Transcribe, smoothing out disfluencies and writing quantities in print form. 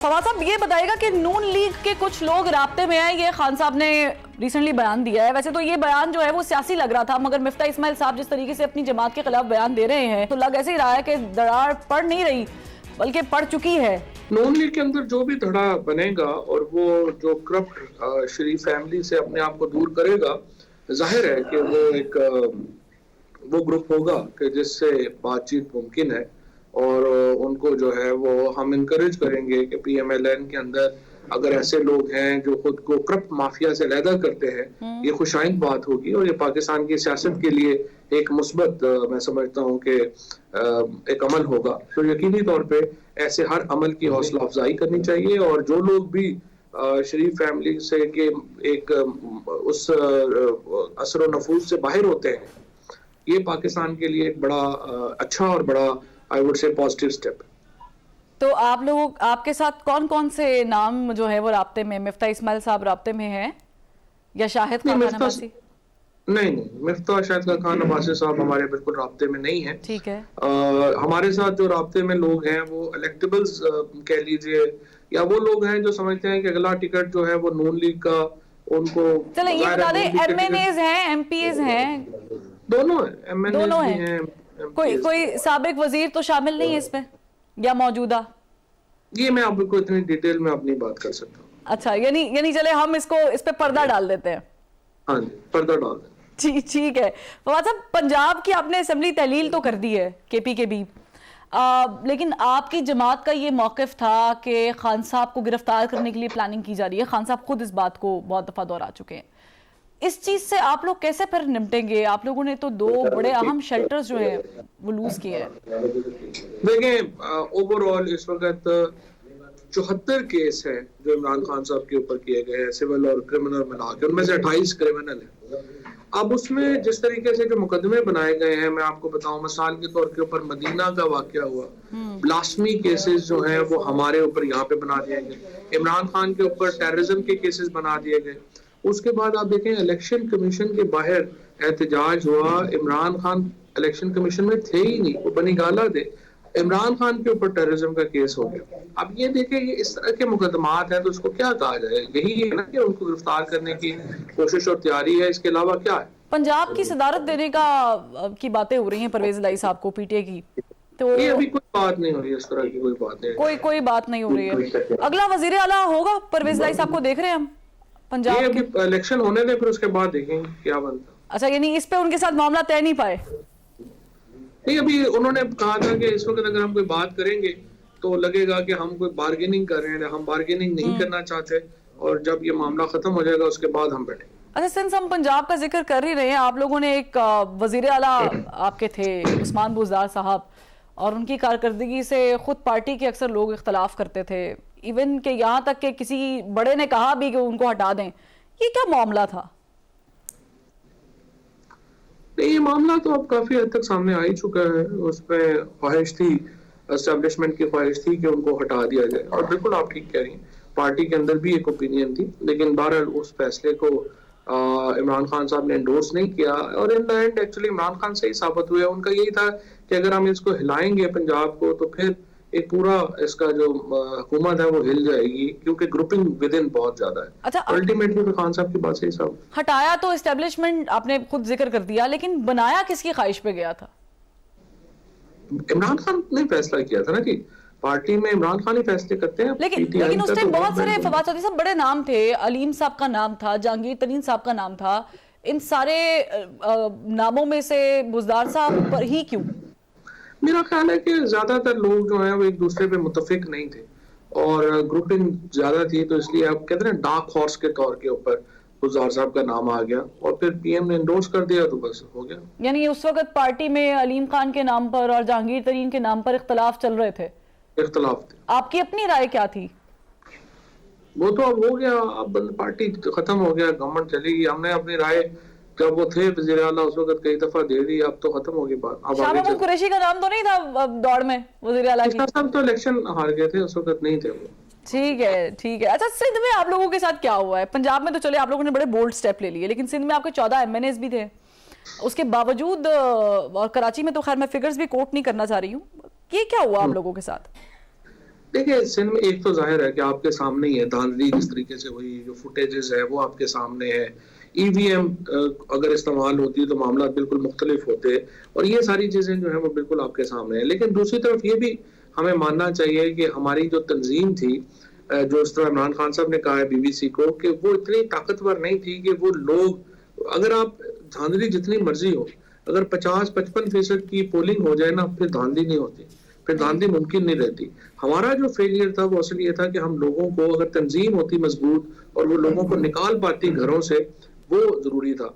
फवाद साहब ये बताइएगा कि नून लीग के कुछ लोग राब्ते में आए, ये खान साहब ने रिसेंटली बयान दिया है। वैसे तो ये बयान जो है वो सियासी लग रहा था, मगर मिफ्ता इस्माइल साहब जिस तरीके से अपनी जमात के खिलाफ बयान दे रहे हैं तो लग ऐसे ही रहा है कि दरार पड़ नहीं रही बल्कि पड़ चुकी है। नून लीग के अंदर जो भी धड़ा बनेगा और वो जो करप्ट शरीफ फैमिली से अपने आप को दूर करेगा, जाहिर है कि वो एक वो ग्रुप होगा कि जिससे बातचीत मुमकिन है और उनको जो है वो हम इनकरेज करेंगे कि PMLN के अंदर अगर ऐसे लोग हैं जो खुद को करप्ट माफिया से अलहदा करते हैं, ये खुशाइंद बात होगी और ये पाकिस्तान की सियासत के लिए एक मुस्बत मैं समझता हूँ कि एक अमल होगा। तो यकीनी तौर पे ऐसे हर अमल की हौसला अफजाई करनी चाहिए और जो लोग भी शरीफ फैमिली से के एक उस असर व नफूज से बाहर होते हैं, ये पाकिस्तान के लिए एक बड़ा अच्छा और बड़ा I would say positive step. तो आप लोग, आपके साथ कौन कौन से नाम जो है वो राब्ते में? मिफ्ता इस्माइल साहब राब्ते में हैं या शाहिद खान नवासी? नहीं, मिफ्ता शाहिद खान नवासी साहब हमारे बिल्कुल राब्ते में नहीं है। ठीक है। हमारे साथ जो राब्ते में लोग हैं वो इलेक्टेबल्स कह लीजिए, या वो लोग हैं जो समझते हैं कि अगला टिकट जो है वो नून लीग का उनको। चलो ये बता दें, MNAs हैं, MPs हैं, दोनों है, MNAs भी हैं। कोई साबिक वजीर तो शामिल नहीं है इसमें या मौजूदा? ये मैं आपको इतनी डिटेल में अपनी बात कर सकता हूँ। अच्छा, यानी चले हम इस पे पर्दा डाल देते हैं। हाँ जी, पर्दा डाल दें। ठीक है। फवाद साहब, पंजाब की आपने असेंबली तहलील तो कर दी है KPKB, लेकिन आपकी जमात का ये मौकिफ था कि खान साहब को गिरफ्तार करने के लिए प्लानिंग की जा रही है। खान साहब खुद इस बात को बहुत दफा दोहरा चुके हैं। इस चीज से आप लोग कैसे फिर निपटेंगे? आप लोगों ने तो दो बड़े अहम शेल्टर्स जो है वो लूज किए हैं। देखें, ओवरऑल इस वक्त 74 केस है जो इमरान खान साहब के ऊपर किए गए हैं, सिविल और क्रिमिनल मिला के, उनमें से 28 क्रिमिनल है। अब उसमें जिस तरीके से जो मुकदमे बनाए गए हैं, मैं आपको बताऊं, मिसाल के तौर के ऊपर मदीना का वाकया हुआ, ब्लास्फेमी केसेस जो हैं वो हमारे ऊपर यहाँ पे बना दिए गए। इमरान खान के ऊपर टेररिज्म के केसेस बना दिए गए। उसके बाद आप देखें, इलेक्शन कमीशन के बाहर एहतजाज हुआ, इमरान खान इलेक्शन कमीशन में थे ही नहीं, वो बनी गाला थे, इमरान खान के ऊपर टेररिज्म का केस हो गया। अब ये देखें, ये इस तरह के मुकदमात हैं तो उसको क्या कहा जाए? यही है ना कि उनको गिरफ्तार करने की कोशिश और तैयारी है, इसके अलावा क्या है? पंजाब की सदारत देने की बातें हो रही हैं परवेज इलाही साहब को, PTA की, तो ये अभी कोई बात नहीं हो रही, इस तरह की कोई बात नहीं, कोई बात नहीं हो रही है। अगला वजीर आला होगा परवेज इलाही साहब को, देख रहे हैं हम पंजाब के? अभी इलेक्शन होने दें, फिर उसके बाद देखेंगे क्या बनता। अच्छा, यानी इस पे उनके साथ मामला तय नहीं पाए? नहीं, अभी उन्होंने कहा था कि इस वक्त अगर हम कोई बात करेंगे तो लगेगा कि हम कोई बार्गेनिंग कर रहे हैं, हम बार्गेनिंग नहीं करना चाहते, और जब ये मामला खत्म हो जाएगा उसके बाद हम बैठेंगे। अच्छा, सिंस हम पंजाब का जिक्र कर ही रहे हैं, आप लोगों ने एक वजीर आला आपके थे उस्मान बुज़दार साहब, और उनकी कारकर्दगी से खुद पार्टी के अक्सर लोग इख्तलाफ करते थे, इवन के यहाँ तक कि किसी बड़े ने कहा भी कि उनको हटा दें। ये क्या मामला था? ये मामला तो अब काफी हद तक सामने आ ही चुका है। उसमें ख्वाहिश थी, एस्टेब्लिशमेंट की ख्वाहिश थी कि उनको हटा दिया जाए, और बिल्कुल आप ठीक कह रही हैं, पार्टी के अंदर भी एक ओपिनियन थी, लेकिन बहरहाल उस फैसले को इमरान खान साहब ने एंडोर्स नहीं किया, और in the end actually Imran Khan से ही साबित हुआ। उनका यही था कि अगर हम इसको हिलाएंगे पंजाब को तो फिर एक पूरा इसका जो हुकूमत है वो हिल जाएगी, क्योंकि ग्रुपिंग विद इन बहुत ज्यादा है। अच्छा, अल्टीमेटली तो खान साहब की बात सही साहब, हटाया तो एस्टेब्लिशमेंट आपने खुद जिक्र कर दिया, लेकिन बनाया किसकी ख्वाहिश पे गया था? इमरान खान ने फैसला किया था ना कि पार्टी में इमरान खान ही फैसले करते हैं। लेकिन उस टाइम बहुत सारे फवाद चौधरी साहब बड़े नाम थे, अलीम साहब का नाम था, जहांगीर तरीन साहब का नाम था, इन सारे नामों में से बुज़दार साहब पर ही क्यों? मेरा ख्याल है कि ज्यादातर लोग जो हैं वो एक दूसरे पे मुतफिक नहीं थे और ग्रुपिंग ज्यादा थी, तो इसलिए आप कहते हैं डार्क हॉर्स के तौर के ऊपर बुज़दार साहब का नाम आ गया और फिर PM ने एंडोर्स कर दिया, तो बस हो गया। यानी उस वक्त पार्टी में अलीम खान के नाम पर और जहांगीर तरीन के नाम पर इख्तलाफ चल रहे थे? इख्तलाफ थे। आपकी अपनी राय क्या थी? वो तो अब हो गया, अब पार्टी खत्म हो गया, गवर्नमेंट चलेगी। हमने अपनी राय जब वो थे वज़ीर आला उस वक्त कई दफा दे दी, अब तो खत्म हो गई बात। अब शाह महमूद कुरैशी का नाम तो नहीं था दौड़ में वज़ीर आला की? सब तो इलेक्शन हार गए थे, उस वक्त नहीं थे वो। ठीक है। अच्छा, सिंध में आप लोगों के साथ क्या हुआ है? पंजाब में तो चले आप लोगों ने बड़े बोल्ड स्टेप ले लिए, लेकिन सिंध में आपके 14 MNAs भी थे, उसके बावजूद, और कराची में तो खैर मैं फिगर्स भी कोट नहीं करना चाह रही हूँ, ये क्या हुआ आप लोगों के साथ? देखिए सिंध में एक तो जाहिर है कि आपके सामने ही है, धांधली जिस तरीके से हुई, जो फुटेजेस है वो आपके सामने है। ईवीएम अगर इस्तेमाल होती तो मामला बिल्कुल मुख्तलिफ होते, और ये सारी चीजें जो है वो बिल्कुल आपके सामने है। लेकिन दूसरी तरफ ये भी हमें मानना चाहिए कि हमारी जो तंजीम थी, जो इस तरह इमरान खान साहब ने कहा है बीबीसी को, कि वो इतनी ताकतवर नहीं थी कि वो लोग, अगर आप धांधली जितनी मर्जी हो, अगर 50-55% की पोलिंग हो जाए ना, फिर धांधली नहीं होती, फिर धांधली मुमकिन नहीं रहती। हमारा जो फेलियर था वो असल ये था कि हम लोगों को, अगर तंजीम होती मजबूत और वो लोगों को निकाल पाती घरों से, वो जरूरी था।